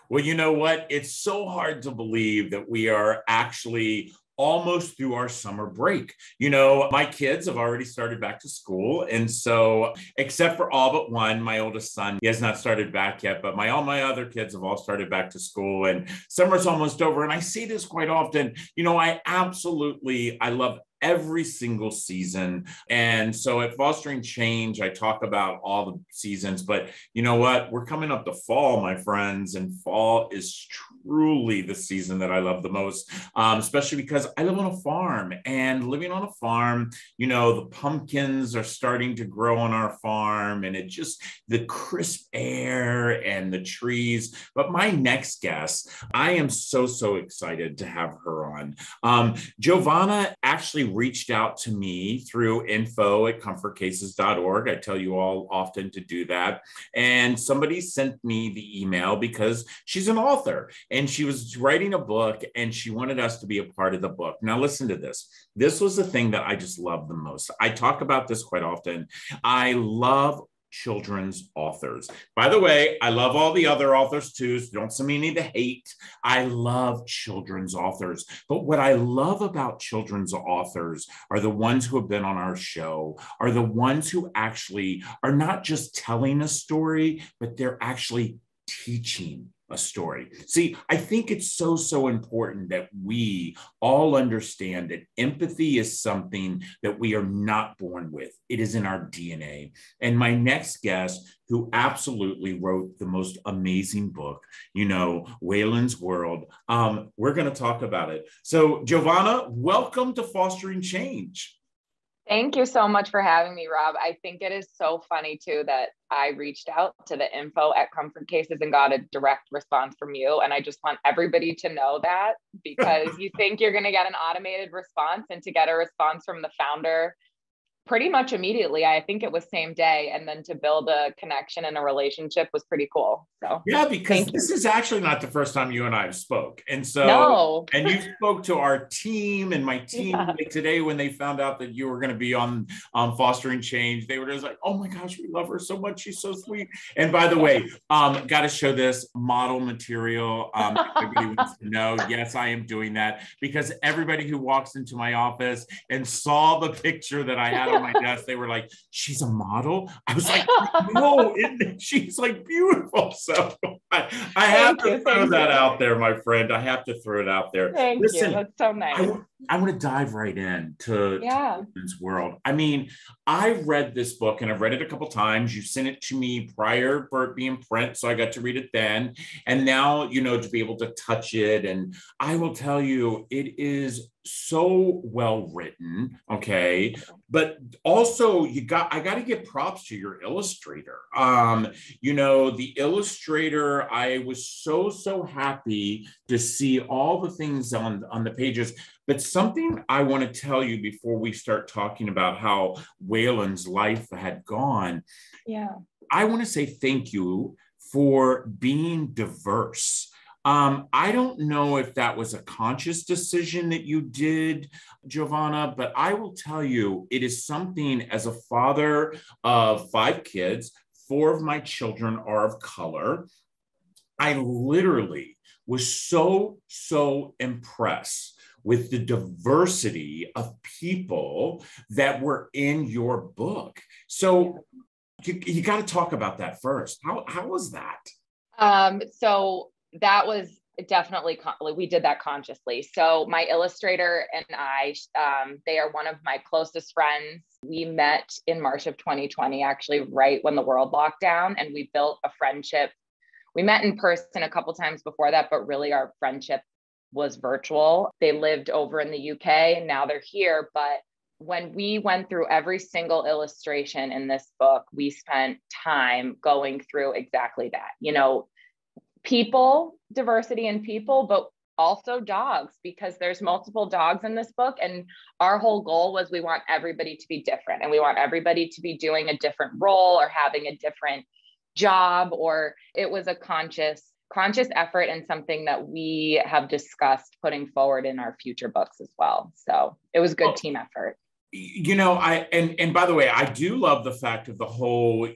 Well, you know what? It's so hard to believe that we are actually almost through our summer break. My kids have already started back to school. And so, except for all but one, my oldest son, he has not started back yet, but all my other kids have all started back to school and summer's almost over. And I see this quite often. I love every single season. And so at Fostering Change, I talk about all the seasons, but you know what? We're coming up to fall, my friends, and fall is truly the season that I love the most, especially because I live on a farm, and living on a farm, the pumpkins are starting to grow on our farm, and the crisp air and the trees. But my next guest, I am so excited to have her on. Giovanna actually reached out to me through info@comfortcases.org. I tell you all often to do that. And somebody sent me the email because she's an author and she was writing a book and she wanted us to be a part of the book. Now, listen to this. This was the thing that I just love the most. I talk about this quite often. I love children's authors. By the way, I love all the other authors too, so don't send me any to hate. I love children's authors. But what I love about children's authors are the ones who have been on our show, are the ones who actually are not just telling a story, but they're actually teaching a story. See, I think it's so important that we all understand that empathy is something that we are not born with. It is in our DNA. And my next guest, who absolutely wrote the most amazing book, Waylon's World, we're going to talk about it. So, Giovanna, welcome to Fostering Change. Thank you so much for having me, Rob. I think it is so funny too that I reached out to the info@Comfort Cases and got a direct response from you. And I just want everybody to know that, because you think you're going to get an automated response, and to get a response from the founder pretty much immediately. I think it was same day. And then to build a connection and a relationship was pretty cool. So yeah, because this is actually not the first time you and I have spoke. And so, no. And you spoke to our team, and my team today, when they found out that you were going to be on Fostering Change, they were just like, oh my gosh, we love her so much. She's so sweet. And by the way, got to show this model material. Everybody wants to know. Yes, I am doing that, because everybody who walks into my office and saw the picture that I had on my desk, they were like, she's a model? I was like, no, she's like beautiful. So I have to throw that out there, my friend. I have to throw it out there. Listen, you. That's so nice. I want to dive right into Waylon's World. I mean, I read this book, and I've read it a couple times. You sent it to me prior for it being print, so I got to read it then. And now, to be able to touch it. And I will tell you, it is so well written, okay? But also I got to give props to your illustrator. The illustrator, I was so happy to see all the things on the pages. But something I want to tell you before we start talking about how Waylon's life had gone. Yeah. I want to say thank you for being diverse. I don't know if that was a conscious decision that you did, Giovanna, but I will tell you, it is something, as a father of 5 kids, 4 of my children are of color. I literally was so impressed with the diversity of people that were in your book. So you got to talk about that first. How was that? So that was definitely, we did that consciously. So my illustrator and I, they are one of my closest friends. We met in March of 2020, actually right when the world locked down, and we built a friendship. We met in person a couple times before that, but really our friendship was virtual. They lived over in the UK and now they're here. But when we went through every single illustration in this book, we spent time going through exactly that, people, diversity in people, but also dogs, because there's multiple dogs in this book. And our whole goal was, we want everybody to be different, and we want everybody to be doing a different role or having a different job, or it was a conscious effort, and something that we have discussed putting forward in our future books as well. So it was a good team effort. And by the way, I do love the fact of the whole,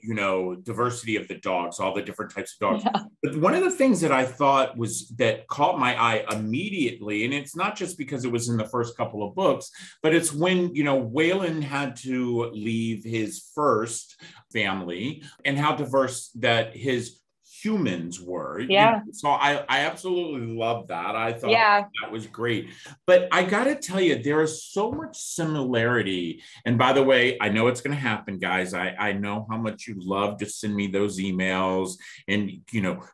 diversity of the dogs, all the different types of dogs. Yeah. But one of the things that I thought that caught my eye immediately, and it's not just because it was in the first couple of books, but it's when, Waylon had to leave his first family and how diverse that his humans were. Yeah. So I absolutely love that. I thought Yeah. that was great. But I got to tell you, there is so much similarity. And by the way, I know it's going to happen, guys. I know how much you love to send me those emails and,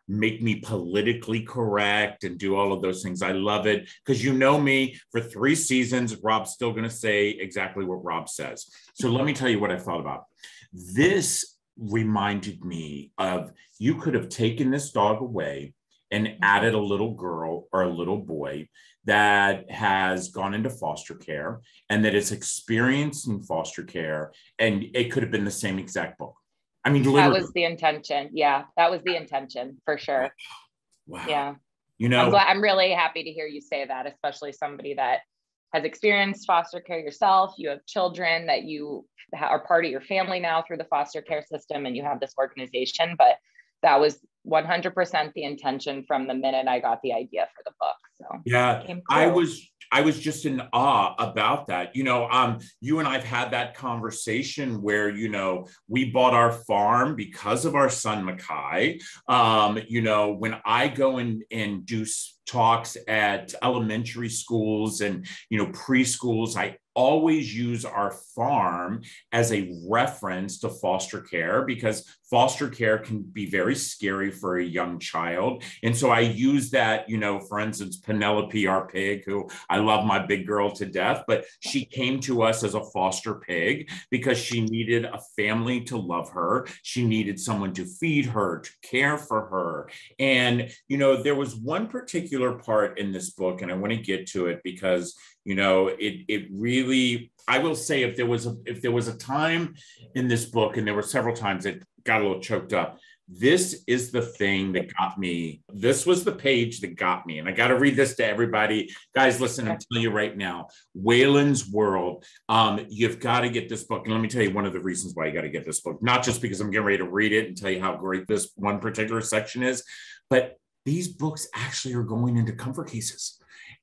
make me politically correct and do all of those things. I love it because you know me for 3 seasons. Rob's still going to say exactly what Rob says. So let me tell you what I thought about this. Reminded me of, you could have taken this dog away and added a little girl or a little boy that has gone into foster care and that is experiencing foster care, and it could have been the same exact book. I mean, literally. That was the intention. Yeah, that was the intention for sure. Wow. Yeah. I'm really happy to hear you say that, especially somebody that has experienced foster care yourself. You have children that you are part of your family now through the foster care system, and you have this organization. But that was 100% the intention from the minute I got the idea for the book. So yeah, I was just in awe about that. You and I've had that conversation where, we bought our farm because of our son, Mackay. When I go and do talks at elementary schools and, preschools, I always use our farm as a reference to foster care because foster care can be very scary for a young child. And so I use that, for instance, Penelope, our pig, who I love my big girl to death, but she came to us as a foster pig because she needed a family to love her. She needed someone to feed her, to care for her. And, there was one particular part in this book, and I want to get to it because, it really, I will say, if there was a time in this book, and there were several times it got a little choked up, this is the thing that got me. This was the page that got me. And I got to read this to everybody. Guys, listen, I'm telling you right now, Waylon's World, you've got to get this book. And let me tell you one of the reasons why you got to get this book, not just because I'm getting ready to read it and tell you how great this one particular section is, but these books actually are going into comfort cases.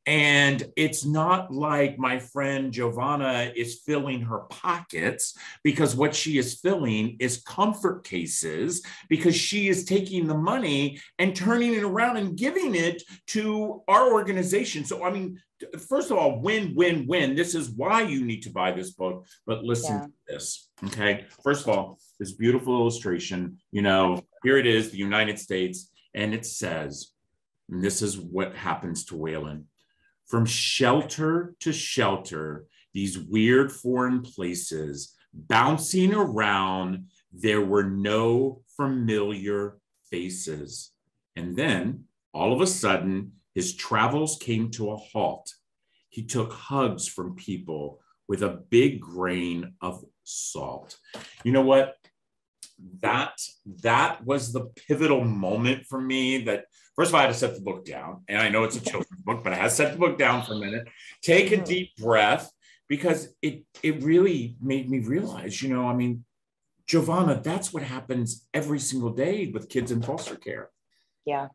And it's not like my friend Giovanna is filling her pockets, because what she is filling is comfort cases, because she is taking the money and turning it around and giving it to our organization. So, I mean, first of all, win, win, win. This is why you need to buy this book. But listen to this, okay? First of all, this beautiful illustration, here it is, the United States, and it says, and this is what happens to Waylon. From shelter to shelter, these weird foreign places, bouncing around, there were no familiar faces. And then, all of a sudden, his travels came to a halt. He took hugs from people with a big grain of salt. You know what? That was the pivotal moment for me. That first of all, I had to set the book down, and I know it's a children's book, but I had to set the book down for a minute, take a deep breath, because it really made me realize, Giovanna, that's what happens every single day with kids in foster care. Yeah,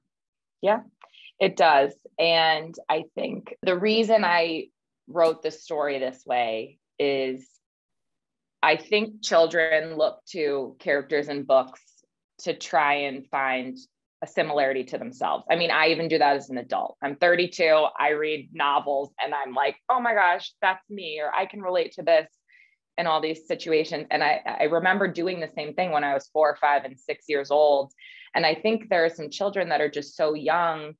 it does. And I think the reason I wrote the story this way is I think children look to characters in books to try and find a similarity to themselves. I mean, I even do that as an adult. I'm 32. I read novels and I'm like, oh my gosh, that's me, or I can relate to this in all these situations. And I remember doing the same thing when I was 4, 5, and 6 years old. And I think there are some children that are just so young,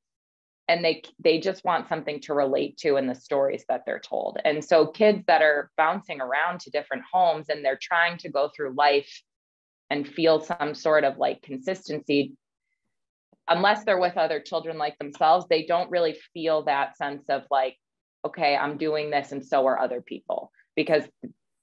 and they just want something to relate to in the stories that they're told. And so kids that are bouncing around to different homes and they're trying to go through life and feel some sort of like consistency, unless they're with other children like themselves, they don't really feel that sense of like, okay, I'm doing this and so are other people, because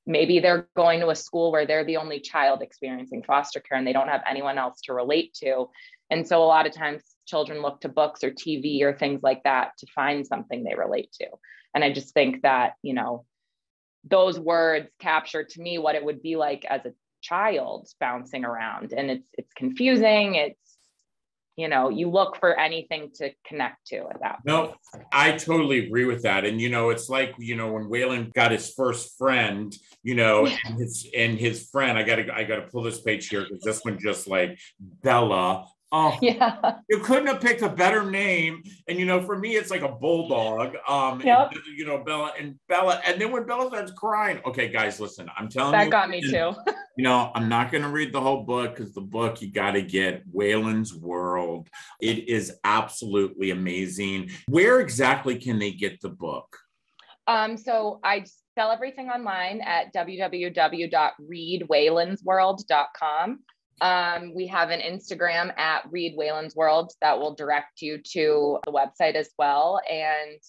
maybe they're going to a school where they're the only child experiencing foster care and they don't have anyone else to relate to. And so a lot of times children look to books or TV or things like that to find something they relate to. And I just think that, those words capture to me what it would be like as a child bouncing around. And it's confusing. It's, you know, you look for anything to connect to at that point. No, I totally agree with that. And, you know, it's like, you know, when Waylon got his first friend, you know, and his friend, I gotta pull this page here because this one just like Bella. Oh, yeah. You couldn't have picked a better name. And, you know, for me, it's like a bulldog. Yep. And, you know, Bella. And then when Bella starts crying, okay, guys, listen, I'm telling that you. That got me too. You know, I'm not going to read the whole book because the book you got to get Waylon's World. It is absolutely amazing. Where exactly can they get the book? So I sell everything online at www.readwaylonsworld.com. We have an Instagram at Read Waylon's World that will direct you to the website as well. And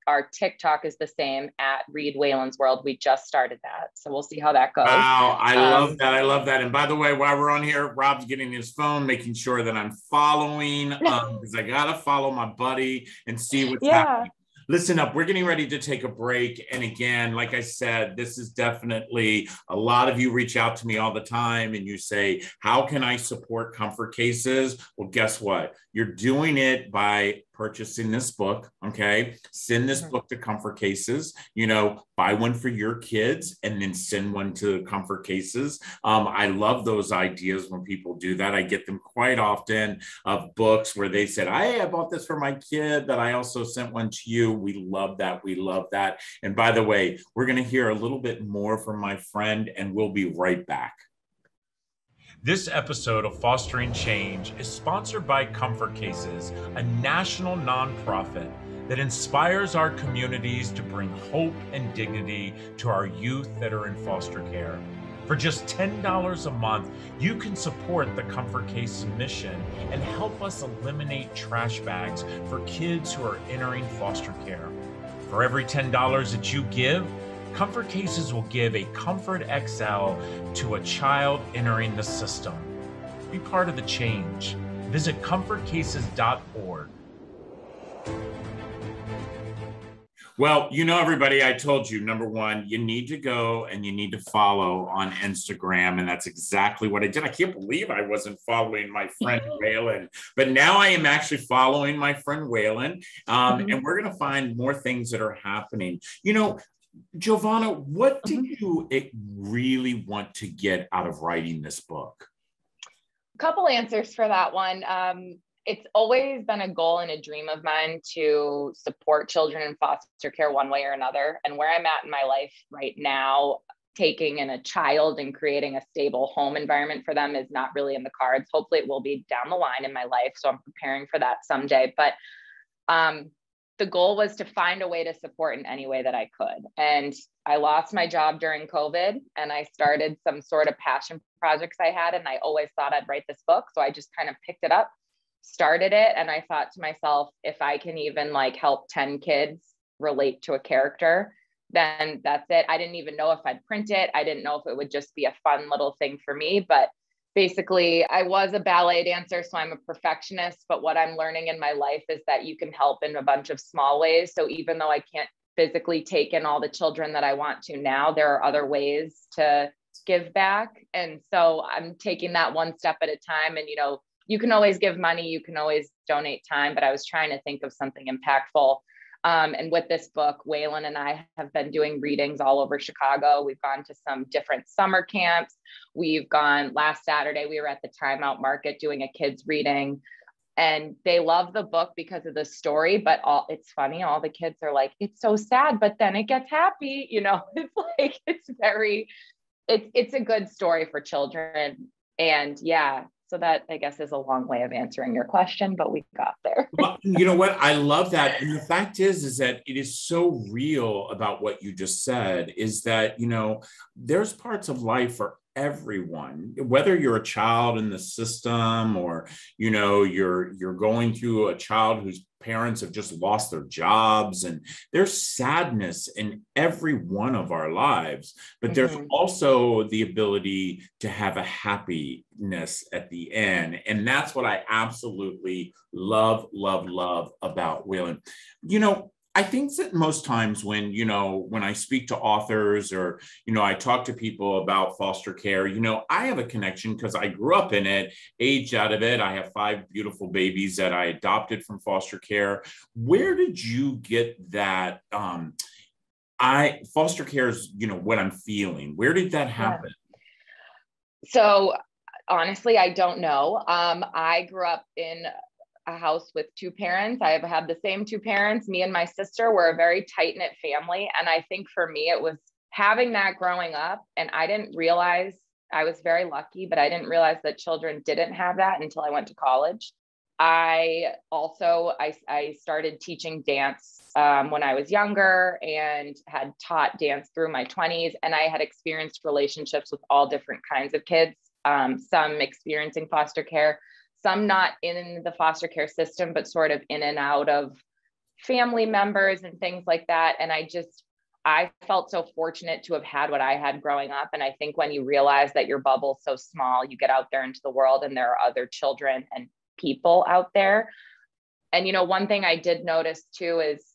our TikTok is the same at Read Waylon's World. We just started that. So we'll see how that goes. Wow, I love that. I love that. And by the way, while we're on here, Rob's getting his phone, making sure that I'm following because I got to follow my buddy and see what's happening. Listen up, we're getting ready to take a break. And again, like I said, this is definitely, a lot of you reach out to me all the time and you say, how can I support Comfort Cases? Well, guess what? You're doing it by purchasing this book, okay? Send this book to Comfort Cases, you know, buy one for your kids and then send one to Comfort Cases. I love those ideas when people do that. I get them quite often of books where they said, hey, I bought this for my kid, that I also sent one to you. We love that. We love that. And by the way, we're going to hear a little bit more from my friend and we'll be right back. This episode of Fostering Change is sponsored by Comfort Cases, a national nonprofit that inspires our communities to bring hope and dignity to our youth that are in foster care. For just $10 a month, you can support the Comfort Cases mission and help us eliminate trash bags for kids who are entering foster care. For every $10 that you give, Comfort Cases will give a Comfort XL to a child entering the system. Be part of the change. Visit comfortcases.org. Well, you know, everybody, I told you, number one, you need to go and you need to follow on Instagram. And that's exactly what I did. I can't believe I wasn't following my friend Waylon, but now I am actually following my friend Waylon. And we're going to find more things that are happening. You know, Giovanna, what did you really want to get out of writing this book? A couple answers for that one. It's always been a goal and a dream of mine to support children in foster care one way or another. And where I'm at in my life right now, taking in a child and creating a stable home environment for them is not really in the cards. Hopefully it will be down the line in my life. So I'm preparing for that someday. But the goal was to find a way to support in any way that I could. And I lost my job during COVID and I started some sort of passion projects I had. And I always thought I'd write this book. So I just kind of picked it up, started it. And I thought to myself, if I can even like help 10 kids relate to a character, then that's it. I didn't even know if I'd print it. I didn't know if it would just be a fun little thing for me, but basically, I was a ballet dancer, so I'm a perfectionist, but what I'm learning in my life is that you can help in a bunch of small ways. So even though I can't physically take in all the children that I want to now, there are other ways to give back. And so I'm taking that one step at a time. And, you know, you can always give money, you can always donate time, but I was trying to think of something impactful. And with this book, Waylon and I have been doing readings all over Chicago. We've gone to some different summer camps. We've gone, last Saturday, we were at the Timeout Market doing a kids reading, and they love the book because of the story, but it's funny. All the kids are like, it's so sad, but then it gets happy. You know, it's like, it's a good story for children. And yeah, so that, I guess, is a long way of answering your question, but we got there. Well, you know what? I love that. And the fact is that it is so real about what you just said, is that, you know, there's parts of life for everyone, whether you're a child in the system or, you know, you're going through a child whose parents have just lost their jobs, and there's sadness in every one of our lives, but there's also the ability to have a happiness at the end. And that's what I absolutely love about Waylon. You know, I think that most times when, when I speak to authors or, I talk to people about foster care, I have a connection because I grew up in it, aged out of it. I have 5 beautiful babies that I adopted from foster care. Where did you get that? Foster care is, what I'm feeling. Where did that happen? Yeah. So honestly, I don't know. I grew up in a house with 2 parents. I have had the same 2 parents. Me and my sister were a very tight-knit family. And I think for me, it was having that growing up. And I didn't realize, I was very lucky, but I didn't realize that children didn't have that until I went to college. I started teaching dance when I was younger and had taught dance through my 20s. And I had experienced relationships with all different kinds of kids, some experiencing foster care, some not in the foster care system, but sort of in and out of family members and things like that. And I felt so fortunate to have had what I had growing up. And I think when you realize that your bubble's so small, you get out there into the world and there are other children and people out there. And, one thing I did notice too is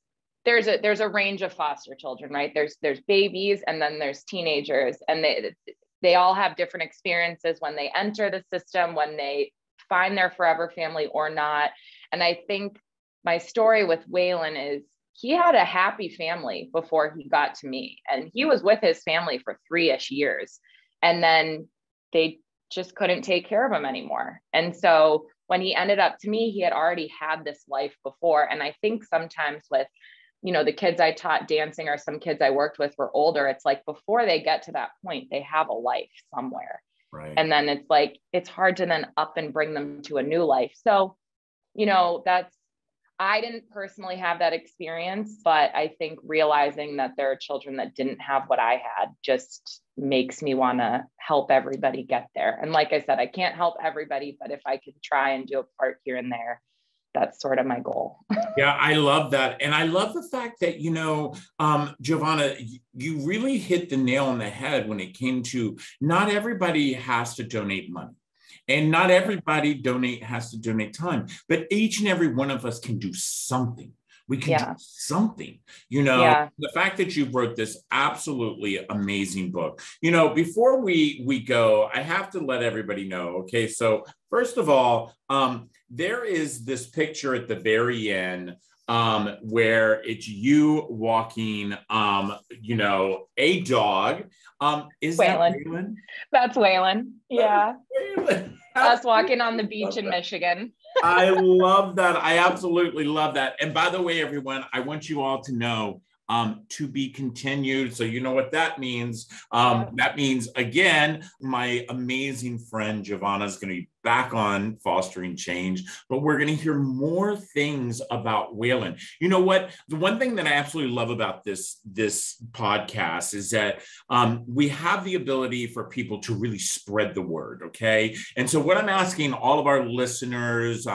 there's a range of foster children, right? There's babies and then there's teenagers, and they all have different experiences when they enter the system, when they find their forever family or not. And I think my story with Waylon is he had a happy family before he got to me, and he was with his family for 3-ish years. And then they just couldn't take care of him anymore. And so when he ended up to me, he had already had this life before. And I think sometimes with, the kids I taught dancing or some kids I worked with were older. It's like before they get to that point, they have a life somewhere. Right. And then it's like, it's hard to then up and bring them to a new life. So, I didn't personally have that experience, but I think realizing that there are children that didn't have what I had just makes me want to help everybody get there. And like I said, I can't help everybody, but if I could try and do a part here and there, that's sort of my goal. Yeah, I love that. And I love the fact that, Giovanna, you really hit the nail on the head when it came to not everybody has to donate money. And not everybody has to donate time, but each and every one of us can do something. We can do something, The fact that you wrote this absolutely amazing book. Before we go, I have to let everybody know. Okay, so first of all, there is this picture at the very end where it's you walking, a dog. Is Waylon. that Waylon? That's Waylon. Yeah. Waylon. Us walking on the beach in Michigan. I love that. I absolutely love that. And by the way, everyone, I want you all to know to be continued. So you know what that means. That means, again, my amazing friend Giovanna is going to be back on Fostering Change, but we're going to hear more things about Waylon. You know what? The one thing that I absolutely love about this podcast is that we have the ability for people to really spread the word, okay? And so what I'm asking all of our listeners,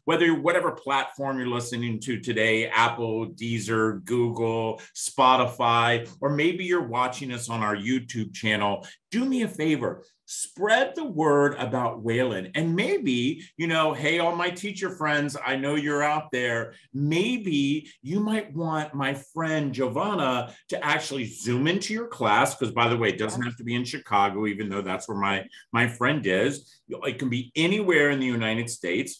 whatever platform you're listening to today, Apple, Deezer, Google, Spotify, or maybe you're watching us on our YouTube channel, do me a favor. Spread the word about Waylon. And maybe, hey, all my teacher friends, I know you're out there. Maybe you might want my friend Giovanna to actually Zoom into your class, because by the way, it doesn't have to be in Chicago, even though that's where my friend is. It can be anywhere in the United States.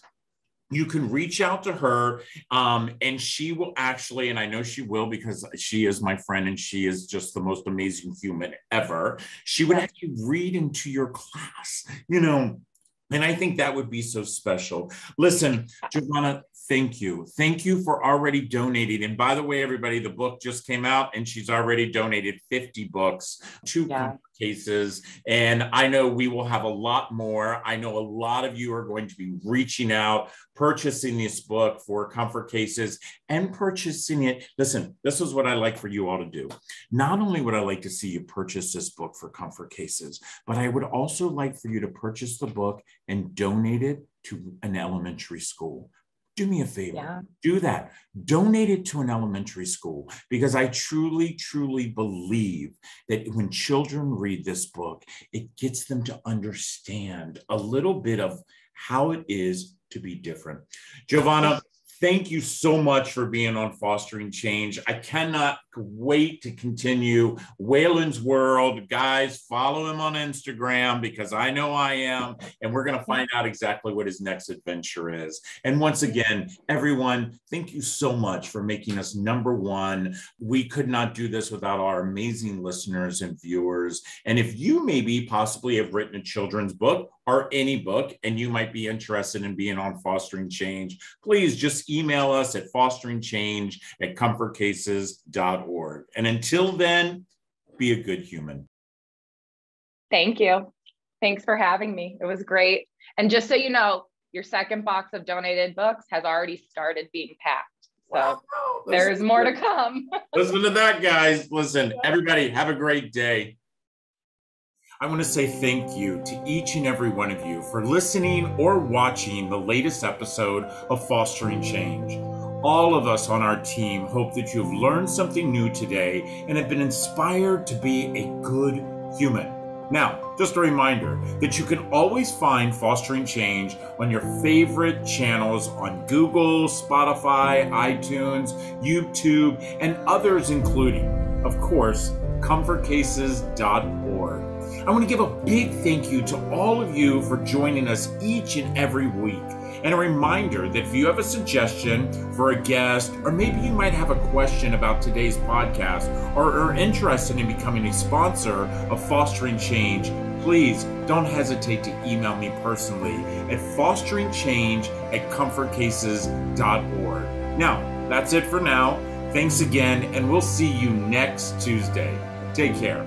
You can reach out to her and she will actually, and I know she will because she is my friend and she is just the most amazing human ever. She would actually read into your class, and I think that would be so special. Listen, Giovanna, thank you. Thank you for already donating. And by the way, everybody, the book just came out and she's already donated 50 books to Comfort Cases. And I know we will have a lot more. I know a lot of you are going to be reaching out, purchasing this book for Comfort Cases and purchasing it. Listen, this is what I like for you all to do. Not only would I like to see you purchase this book for Comfort Cases, but I would also like for you to purchase the book and donate it to an elementary school. Do me a favor, do that. Donate it to an elementary school, because I truly, truly believe that when children read this book, it gets them to understand a little bit of how it is to be different. Giovanna, Thank you so much for being on Fostering Change. I cannot wait to continue Waylon's World. Guys, follow him on Instagram because I know I am, and we're going to find out exactly what his next adventure is. And once again, everyone, thank you so much for making us #1. We could not do this without our amazing listeners and viewers. And if you maybe possibly have written a children's book or any book, and you might be interested in being on Fostering Change, please just email us at fosteringchange@comfortcases.org. And until then, be a good human. Thank you. Thanks for having me. It was great. And just so you know, your second box of donated books has already started being packed. So wow, there's more to come. Listen to that, guys. Listen, everybody, have a great day. I want to say thank you to each and every one of you for listening or watching the latest episode of Fostering Change. All of us on our team hope that you've learned something new today and have been inspired to be a good human. Now, just a reminder that you can always find Fostering Change on your favorite channels on Google, Spotify, iTunes, YouTube, and others including, of course, comfortcases.org. I want to give a big thank you to all of you for joining us each and every week. And a reminder that if you have a suggestion for a guest, or maybe you might have a question about today's podcast, or are interested in becoming a sponsor of Fostering Change, please don't hesitate to email me personally at fosteringchange@comfortcases.org. Now, that's it for now. Thanks again, and we'll see you next Tuesday. Take care.